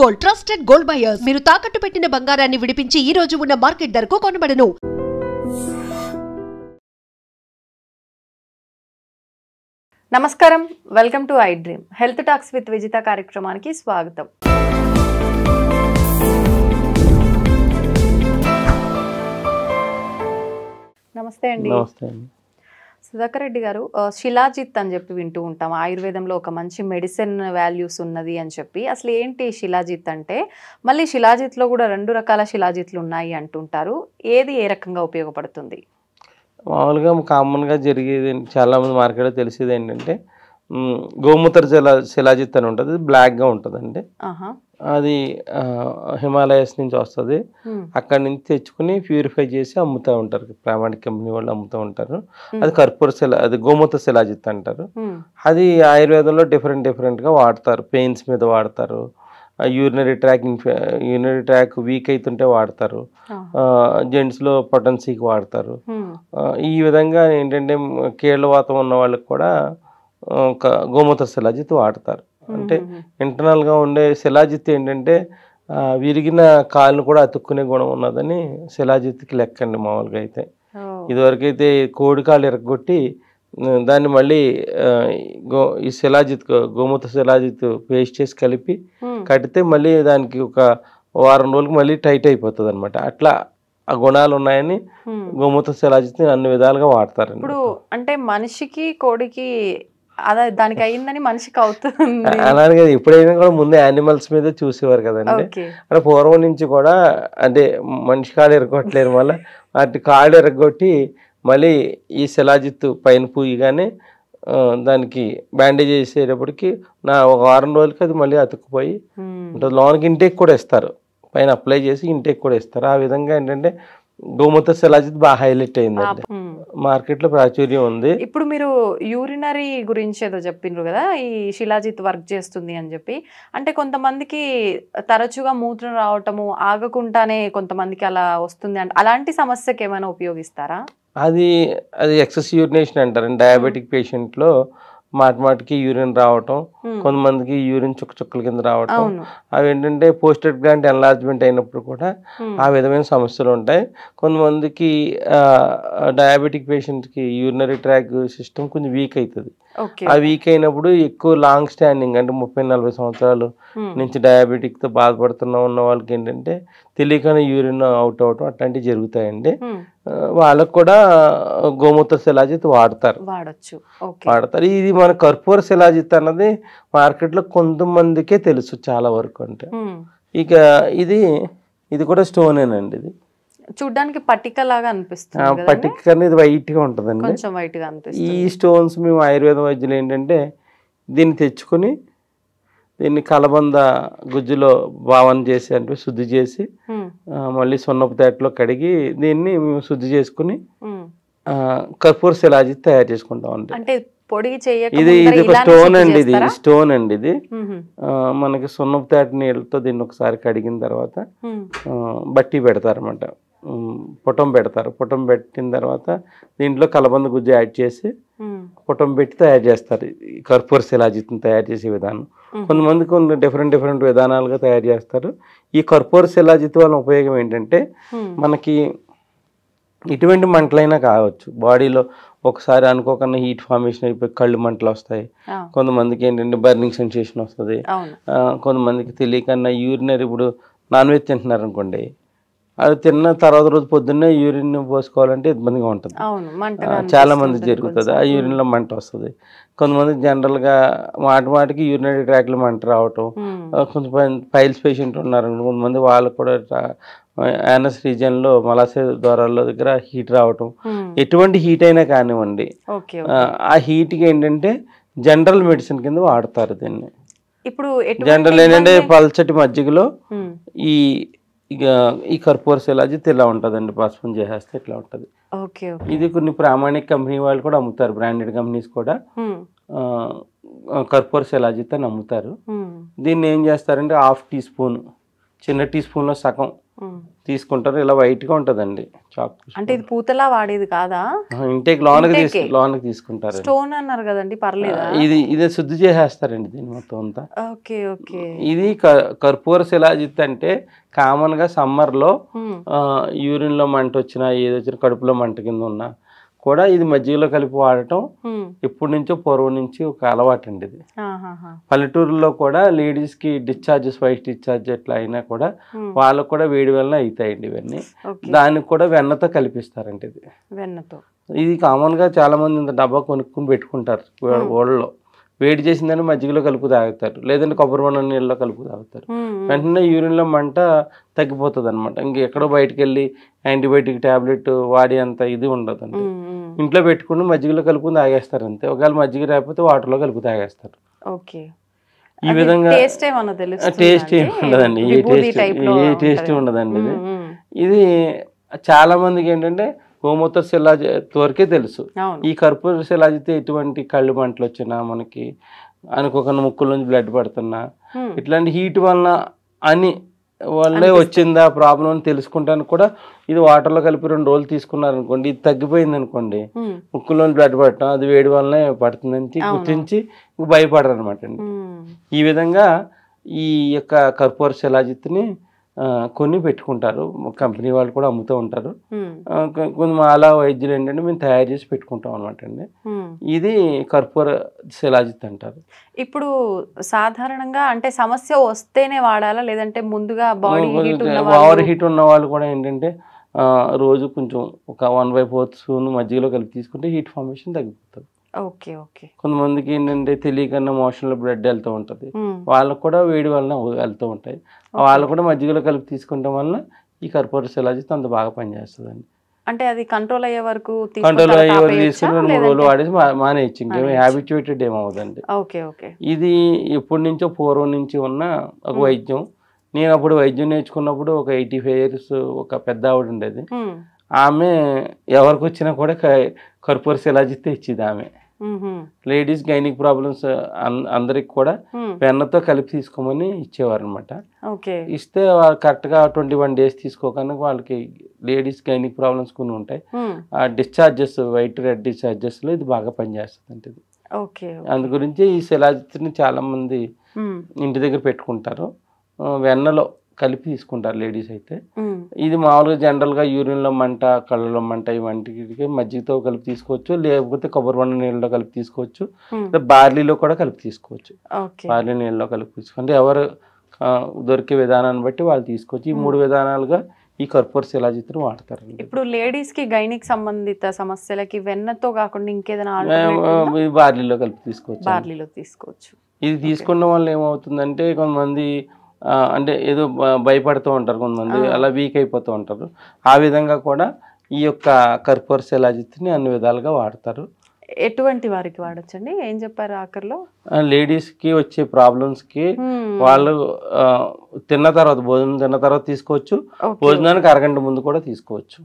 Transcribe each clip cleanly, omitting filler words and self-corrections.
Gold, trusted gold buyers. మీరు తాకట్టు పెట్టిన బంగారాన్ని విడిపించి ఈ రోజు ఉన్న మార్కెట్ ధరకు కొనబడను. నమస్కారం, welcome to I dream health talks with Vijitha కార్యక్రమానికి స్వాగతం. నమస్తే అండి. సుధాకర్ రెడ్డి గారు, శిలాజిత్ అని చెప్పి వింటూ ఉంటాం. ఆయుర్వేదంలో ఒక మంచి మెడిసిన్ వాల్యూస్ ఉన్నది అని చెప్పి. అసలు ఏంటి శిలాజిత్ అంటే? మళ్ళీ శిలాజిత్లో కూడా 2 రకాల శిలాజిత్లు ఉన్నాయి అంటుంటారు. ఏది ఏ రకంగా ఉపయోగపడుతుంది? మామూలుగా కామన్గా జరిగేది చాలామంది మార్కెట్లో తెలిసేది ఏంటంటే గోమూత్ర శిలాజిత్ అని ఉంటుంది. బ్లాక్గా ఉంటుందండి. అది హిమాలయస్ నుంచి వస్తుంది. అక్కడి నుంచి తెచ్చుకుని ప్యూరిఫై చేసి అమ్ముతూ ఉంటారు. ప్రామాణిక కంపెనీ వాళ్ళు అమ్ముతూ ఉంటారు. అది అది గోమూత్ర శిలాజిత్ అంటారు. అది ఆయుర్వేదంలో డిఫరెంట్గా వాడతారు. పెయిన్స్ మీద వాడతారు. యూరినరీ ట్రాక్ వీక్ అవుతుంటే వాడతారు. జెంట్స్లో పొటెన్సీకి వాడతారు. ఈ విధంగా ఏంటంటే కీళ్ళవాతం ఉన్న వాళ్ళకి కూడా గోమూత్ర శిలాజిత్ వాడతారు. అంటే ఇంటర్నల్గా ఉండే శిలాజిత్ ఏంటంటే విరిగిన కాళ్ళను కూడా అతుక్కునే గుణం ఉన్నదని శిలాజిత్కి లెక్కండి. మామూలుగా అయితే ఇదివరకు అయితే కోడి కాళ్ళు ఎరగొట్టి దాన్ని మళ్ళీ ఈ శిలాజిత్ గోమూత్ర శిలాజిత్ పేస్ట్ చేసి కలిపి కడితే మళ్ళీ దానికి ఒక వారం రోజులకు మళ్ళీ టైట్ అయిపోతుంది అనమాట. అట్లా ఆ గుణాలు ఉన్నాయని గోమూత్ర శిలాజిత్ అన్ని విధాలుగా వాడతారు. ఇప్పుడు అంటే మనిషికి కోడికి అదే దానికి అయిందని మనిషికి అవుతుంది అలానే కదా. ఎప్పుడైనా కూడా ముందు యానిమల్స్ మీద చూసేవారు కదండి. అంటే పూర్వం నుంచి కూడా అంటే మనిషి కాళ్ళు ఎరగొట్టలేరు. మళ్ళీ వాటి కాళ్ళు ఎరగొట్టి మళ్ళీ ఈ శిలాజిత్ పైన పూయగానే దానికి బ్యాండేజ్ చేసేటప్పటికి ఒక వారం రోజులకి అది మళ్ళీ అతుక్కుపోయి ఉంటుంది. లోనికి ఇంటేక్ కూడా ఇస్తారు. పైన అప్లై చేసి ఇంటేక్ కూడా ఇస్తారు. ఆ విధంగా ఏంటంటే గోమూత్ర శిలాజిత్ బాగా హైలైట్ అయిందండి. మార్కెట్లో ప్రాచుర్యం ఉంది. ఇప్పుడు మీరు యూరినరీ గురించి ఏదో చెప్పిండ్రు కదా, ఈ శిలాజిత్ వర్క్ చేస్తుంది అని చెప్పి. అంటే కొంతమందికి తరచుగా మూత్రం రావటము ఆగకుండానే కొంతమందికి అలా వస్తుంది అంటే అలాంటి సమస్యకి ఏమైనా ఉపయోగిస్తారా? అది ఎక్సెస్ యూరినేషన్ అంటారండి. డయాబెటిక్ పేషెంట్లో మాటికి యూరిన్ రావటం, కొంతమందికి యూరిన్ చుక్కల కింద రావటం, అవి ఏంటంటే పోస్టెడ్ గ్లాండ్ ఎన్లార్జ్మెంట్ అయినప్పుడు కూడా ఆ విధమైన సమస్యలు ఉంటాయి. కొంతమందికి డయాబెటిక్ పేషెంట్కి యూరినరీ ట్రాక్ సిస్టమ్ కొంచెం వీక్ అవుతుంది. ఆ వీక్ అయినప్పుడు ఎక్కువ లాంగ్ స్టాండింగ్ అంటే 30-40 సంవత్సరాలు నుంచి డయాబెటిక్తో బాధపడుతున్న వాళ్ళకి ఏంటంటే తెలియకనే యూరిన్ అవుట్ అవటం అట్లాంటివి జరుగుతాయండి. వాళ్ళకు కూడా గోమూత్ర శిలాజిత్ వాడతారు. ఇది మన కర్పూర శిలాజిత్ అన్నది మార్కెట్లో కొంతమందికే తెలుసు చాలా వరకు. అంటే ఇక ఇది కూడా స్టోనేనండి. ఇది చూడడానికి పట్టిక లాగా అనిపిస్తుంది. పట్టిక అనేది వైట్ గా ఉంటుందండి. ఈ స్టోన్స్ మేము ఆయుర్వేద వైద్యులు ఏంటంటే దీన్ని తెచ్చుకుని దీన్ని కలబంద గుజ్జులో భావన చేసి అంటే శుద్ధి చేసి మళ్ళీ సున్నపు తేటలో కడిగి దీన్ని మేము శుద్ధి చేసుకుని కర్పూర శిలాజిత్ తయారు చేసుకుంటాం. అంటే ఇది ఒక స్టోన్ అండి. ఇది స్టోన్ అండి. ఇది మనకి సున్నపు తేట నీళ్ళతో దీన్ని ఒకసారి కడిగిన తర్వాత బట్టి పెడతారు అన్నమాట. పుటం పెడతారు. పుటం పెట్టిన తర్వాత దీంట్లో కలబంద గుజ్జు యాడ్ చేసి పుటం పెట్టి తయారు చేస్తారు. కర్పూర శిలాజిత్ని తయారు చేసే విధానం కొంతమంది డిఫరెంట్ విధానాలుగా తయారు చేస్తారు. ఈ కర్పూర శిలాజిత్ వల్ల ఉపయోగం ఏంటంటే మనకి ఇటువంటి మంటలైనా కావచ్చు. బాడీలో ఒకసారి అనుకోకుండా హీట్ ఫార్మేషన్ అయిపోయి కళ్ళు మంటలు వస్తాయి. కొంతమందికి ఏంటంటే బర్నింగ్ సెన్సేషన్ వస్తుంది. కొంతమందికి తెలియకన్నా యూరినరీ, ఇప్పుడు నాన్ వెజ్ తింటున్నారు అనుకోండి, అది తిన్న తర్వాత రోజు పొద్దున్నే యూరిన్ పోసుకోవాలంటే ఇబ్బందిగా ఉంటుంది. చాలా మంది జరుగుతుంది. ఆ యూరిన్లో మంట వస్తుంది. కొంతమంది జనరల్గా మాటికి యూరినరీ ట్రాక్లో మంట రావటం. కొంచెం పైల్స్ పేషెంట్ ఉన్నారు కొంతమంది, వాళ్ళకు కూడా యానస్ రీజియన్లో మలాశయ ద్వారాల దగ్గర హీట్ రావటం. ఎటువంటి హీట్ అయినా కానివ్వండి, ఆ హీట్కి ఏంటంటే జనరల్ మెడిసిన్ కింద వాడతారు దీన్ని. ఇప్పుడు జనరల్ ఏంటంటే పల్చటి మజ్జిగలో ఈ కర్పూర శిలాజిత్ ఇలా ఉంటుందండి. పసుపు చేసేస్తే ఇట్లా ఉంటుంది. ఇది కొన్ని ప్రామాణిక కంపెనీ వాళ్ళు కూడా అమ్ముతారు. బ్రాండెడ్ కంపెనీస్ కూడా కర్పూర శిలాజిత్ అని అమ్ముతారు. దీన్ని ఏం చేస్తారంటే 1/2 టీ స్పూన్, చిన్న టీ స్పూన్లో సగం తీసుకుంటారు. ఇలా వైట్ గా ఉంటదండి చాక్. అంటే ఇది పూతలా వాడేది కాదా? ఇంటేక్ లోనకి తీసుకుంటారు. స్టోన్ అన్నారు కదండి, పర్లేదా? ఇది శుద్ధి చేసేస్తారండి దీని మొత్తం అంతా. Okay okay. ఇది కర్పూర శిలాజిత్ అంటే కామన్ గా సమ్మర్ లో యూరిన్ లో మంట వచ్చినా ఏది వచ్చినా కడుపులో మంట కింద ఉన్నా కూడా ఇది మజ్జిగలో కలిపి వాడటం ఎప్పటి నుంచో పూర్వం నుంచి ఒక అలవాటు అండి. ఇది పల్లెటూరులో కూడా లేడీస్ కి డిశ్చార్జెస్, వైట్ డిశ్చార్జ్ ఎట్లా అయినా కూడా వాళ్ళకు కూడా వేడి వల్ల అవుతాయండి ఇవన్నీ. దానికి కూడా వెన్నతో కలిపిస్తారండి. ఇది వెన్నతో. ఇది కామన్ గా చాలా మంది ఇంత డబ్బా కొనుక్కుని పెట్టుకుంటారు ఓళ్ళలో. వేడి చేసిందని మజ్జిగలో కలుపు తాగుతారు, లేదంటే కొబ్బరి బొండం నీళ్ళలో కలుపు తాగుతారు. వెంటనే యూరిన్లో మంట తగ్గిపోతుంది అనమాట. ఇంకెక్కడో బయటకు వెళ్ళి యాంటీబయాటిక్ టాబ్లెట్ వాడి అంత ఇది ఉండదండి. ఇంట్లో పెట్టుకుని మజ్జిగలో కలుపుని తాగేస్తారు అంతే. ఒకవేళ మజ్జిగ రాకపోతే వాటర్లో కలుపు తాగేస్తారు. ఈ విధంగా టేస్ట్ ఏమి ఉండదండి, ఏ టేస్ట్ ఉండదండి. ఇది చాలా మందికి ఏంటంటే గోమూత్ర శిలాజిత్ వరకే తెలుసు. ఈ కర్పూర శిలాజిత్ ఎటువంటి కళ్ళు మంటలు వచ్చినా, మనకి అనుకోకుండా ముక్కుల నుంచి బ్లడ్ పడుతున్నా, ఇట్లాంటి హీట్ వలన అని వల్లే వచ్చిందా ప్రాబ్లం అని తెలుసుకుంటానికి కూడా ఇది వాటర్లో కలిపి 2 రోజులు తీసుకున్నారనుకోండి, ఇది తగ్గిపోయింది అనుకోండి, ముక్కులో బ్లడ్ పడటం అది వేడి వల్లనే పడుతుందని గుర్తించి భయపడరు అనమాట అండి. ఈ విధంగా ఈ యొక్క కర్పూర శిలాజిత్ని కొన్ని పెట్టుకుంటారు, కంపెనీ వాళ్ళు కూడా అమ్ముతూ ఉంటారు. కొన్ని మాలా వైద్యులు ఏంటంటే మేము తయారు చేసి పెట్టుకుంటాం అనమాట అండి. ఇది కర్పూర శిలాజిత్ అంటారు. ఇప్పుడు సాధారణంగా అంటే సమస్య వస్తేనే వాడాలా, లేదంటే ముందుగా బాడీ ఓవర్ హీట్ ఉన్న వాళ్ళు కూడా ఏంటంటే రోజు కొంచెం ఒక 1/4 స్పూన్ మజ్జిగలో కలిపి తీసుకుంటే హీట్ ఫార్మేషన్ తగ్గిపోతుంది. Okay okay. కొంతమందికి ఏంటంటే తెలియకన్నా మోషన్లో బ్లడ్ వెళ్తూ ఉంటుంది, వాళ్ళకు కూడా వేడి వలన వెళ్తూ ఉంటాయి. వాళ్ళు కూడా మజ్జిగలో కలిపి తీసుకుంటాం వల్ల ఈ కర్పూర శిలాజిత్ అంత బాగా పనిచేస్తుందండి. అంటే అది కంట్రోల్ అయ్యే వరకు తీసుకుని 2-3 రోజులు వాడేసి మానేయచ్చు, ఇంకేమీ హ్యాబిచుయేటెడ్ ఏమవుదండి. ఇది ఎప్పటి నుంచో పూర్వం నుంచి ఉన్న ఒక వైద్యం. నేను అప్పుడు వైద్యం నేర్చుకున్నప్పుడు ఒక 85 years ఒక పెద్ద ఆవిడ ఉండేది. ఆమె ఎవరికి వచ్చినా కూడా కర్పూర శిలాజిత్ ఇచ్చింది ఆమె. లేడీస్ గైనిక్ ప్రాబ్లమ్స్ అందరికి కూడా వెన్నతో కలిపి తీసుకోమని ఇచ్చేవారు అనమాట. ఇస్తే కరెక్ట్గా 21 days తీసుకోకనే వాళ్ళకి లేడీస్ గైనిక్ ప్రాబ్లమ్స్ కొన్ని ఉంటాయి, ఆ డిశ్చార్జెస్ వైట్ రెడ్ డిశ్చార్జెస్ లో ఇది బాగా పనిచేస్తుంది. అందు గురించి ఈ శిలాజిత్ని చాలా మంది ఇంటి దగ్గర పెట్టుకుంటారు, వెన్నలో కలిపి తీసుకుంటారు లేడీస్ అయితే. ఇది మామూలుగా జనరల్ గా యూరిన్ లో మంట, కళ్ళలో మంట ఇవంటికి మజ్జిగతో కలిపి తీసుకోవచ్చు, లేకపోతే కొబ్బరి బొండం నీళ్ళలో కలిపి తీసుకోవచ్చు, బార్లీలో కూడా కలిపి తీసుకోవచ్చు. బార్లీ నీళ్ళలో కలిపి తీసుకుంటే ఎవరు దొరికే విధానాన్ని బట్టి వాళ్ళు తీసుకోవచ్చు. ఈ 3 విధానాలుగా ఈ కర్పూర శిలాజిత్ని వాడతారు. ఇప్పుడు లేడీస్ కి గైనిక్ సంబంధిత సమస్యలకి వెన్నతో కాకుండా ఇంకేదైనా బార్లీలో కలిపి తీసుకోవచ్చు. బార్లీలో తీసుకోవచ్చు. ఇది తీసుకున్న వల్ల ఏమవుతుందంటే కొంతమంది అంటే ఏదో భయపడుతూ ఉంటారు, కొంతమంది అలా వీక్ అయిపోతూ ఉంటారు. ఆ విధంగా కూడా ఈ యొక్క కర్పూర శిలాజిత్ని అన్ని విధాలుగా వాడతారు. ఎటువంటి వారికి వాడచ్చండి, ఏం చెప్పారు ఆఖరిలో? లేడీస్ కి వచ్చే ప్రాబ్లమ్స్ కి వాళ్ళు భోజనం తిన్న తర్వాత తీసుకోవచ్చు, భోజనానికి అరగంట ముందు కూడా తీసుకోవచ్చు.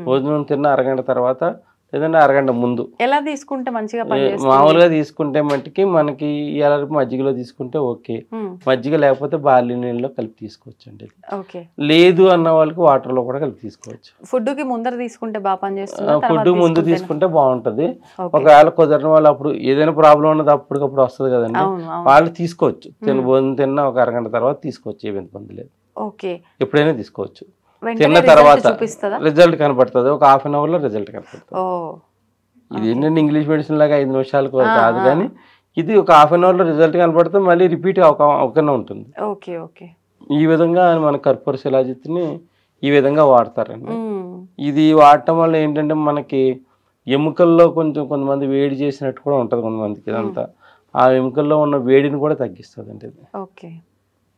భోజనం తిన్న అరగంట తర్వాత లేదంటే అరగంట ముందు ఎలా తీసుకుంటే మంచిగా మామూలుగా తీసుకుంటే మట్టికి మనకి ఇలా మజ్జిగలో తీసుకుంటే ఓకే, మజ్జిగ లేకపోతే బార్లీ నీళ్ళలో కలిపి తీసుకోవచ్చు అండి. లేదు అన్న వాళ్ళకి వాటర్ లో కూడా కలిపి తీసుకోవచ్చు. ఫుడ్ కి ముందర తీసుకుంటే బాగా పనిచేస్తుంది, ఫుడ్ ముందు తీసుకుంటే బాగుంటది. ఒకవేళ కుదరని వాళ్ళు అప్పుడు ఏదైనా ప్రాబ్లం ఉన్నది అప్పటికప్పుడు వస్తుంది కదండి, వాళ్ళు తీసుకోవచ్చు. భోజనం తిన్న ఒక అరగంట తర్వాత తీసుకోవచ్చు, ఏమి ఇబ్బంది లేదు, ఎప్పుడైనా తీసుకోవచ్చు. తిన్న తర్వాత రిజల్ట్ కనపడుతుంది, ఒక 1/2 hour లో రిజల్ట్ కనపడుతుంది. ఇది ఏంటంటే ఇంగ్లీష్ మెడిసిన్ లాగా 5 నిమిషాలకు కాదు, కానీ ఇది ఒక 1/2 hour లో రిజల్ట్ కనపడితే మళ్ళీ రిపీట్ అవకుండా ఉంటుంది. ఈ విధంగా మన కర్పూర శిలాజిత్ని ఈ విధంగా వాడతారండి. ఇది వాడటం వల్ల ఏంటంటే మనకి ఎముకల్లో కొంతమంది వేడి చేసినట్టు కూడా ఉంటుంది కొంతమందికి. ఇదంతా ఆ ఎముకల్లో ఉన్న వేడిని కూడా తగ్గిస్తుంది అండి. ఇది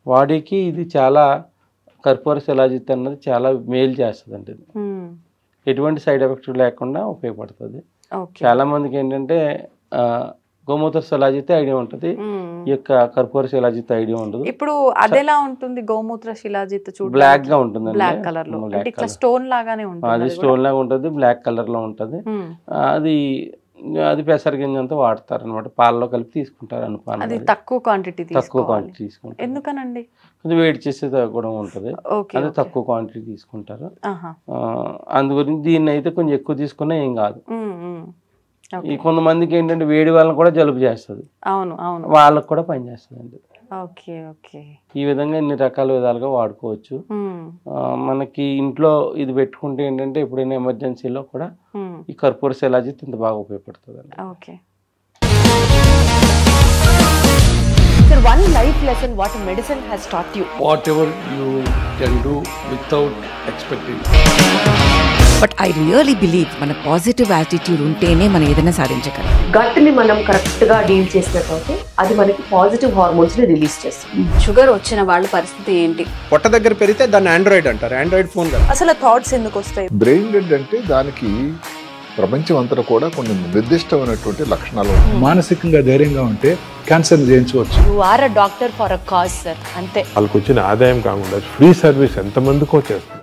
బాడీకి ఇది చాలా కర్పూర శిలాజిత్ అన్నది చాలా మేలు చేస్తుంది అండి. ఎటువంటి సైడ్ ఎఫెక్ట్ లేకుండా ఉపయోగపడుతుంది. చాలా మందికి ఏంటంటే గోమూత్ర శిలాజిత్ ఐడియా ఉంటుంది, ఈ యొక్క కర్పూర శిలాజిత్ ఐడియా ఉండదు. ఇప్పుడు అదెలా ఉంటుంది? గోమూత్ర శిలాజిత్ బ్లాక్ గా ఉంటుంది, బ్లాక్ కలర్ లో, స్టోన్ లాగానే ఉంటుంది. అది స్టోన్ లాగా ఉంటుంది, బ్లాక్ కలర్ లో ఉంటుంది. అది అది పెసర గింజ అంతా వాడతారు అనమాట, పాలలో కలిపి తీసుకుంటారు అనుపానం. అది తక్కువ క్వాంటిటీ తక్కువ క్వాంటిటీ తీసుకుంటారు. ఎందుకనండి? కొంచెం వేడి చేసేది కూడా ఉంటుంది, అది తక్కువ క్వాంటిటీ తీసుకుంటారు. అందు గురించి దీన్ని అయితే కొంచెం ఎక్కువ తీసుకున్నా ఏం కాదు. ఈ కొంతమందికి ఏంటంటే వేడి వాళ్ళని కూడా జలుబు చేస్తుంది, అవును అవును, వాళ్ళకి కూడా పని చేస్తుంది. Okay okay. ఈ విధంగా ఇన్ని రకాల విధాలుగా వాడుకోవచ్చు. మనకి ఇంట్లో ఇది పెట్టుకుంటే ఏంటంటే ఎప్పుడైనా ఎమర్జెన్సీలో కూడా ఈ కర్పూర శిలాజిత్ ఇంత బాగా ఉపయోగపడుతుంది అండి. Okay. Sir, one life lesson what medicine has taught you. Whatever you can do without expecting. But I really believe మన పాజిటివ్ యాటిట్యూడ్ ఉంటేనే మనం ఏదైనా సాధించగలం. గట్ ని మనం కరెక్ట్ గా డీల్ చేసినట్లయితే అది మనకి పాజిటివ్ హార్మోన్స్ ని రిలీజ్ చేస్తుంది. షుగర్ వచ్చిన వాళ్ళ పరిస్థితి ఏంటి? పొట్ట దగ్గర పెరిగితే దాన్ని ఆండ్రాయిడ్ అంటారు, ఆండ్రాయిడ్ ఫోన్ కదా. అసలు థాట్స్ ఎందుకు వస్తాయి? బ్రెయిన్ డెడ్ అంటే దానికి ప్రపంచం అంతా కూడా కొన్ని నిర్దిష్టమైనటువంటి లక్షణాలు. మానసికంగా ధైర్యంగా ఉంటే క్యాన్సర్ జయించవచ్చు. You are a doctor for a cause sir, అంతే. వాళ్ళకి వచ్చిన ఆదాయం కాకుండా ఫ్రీ సర్వీస్ ఎంతమందికో చేస్తారు.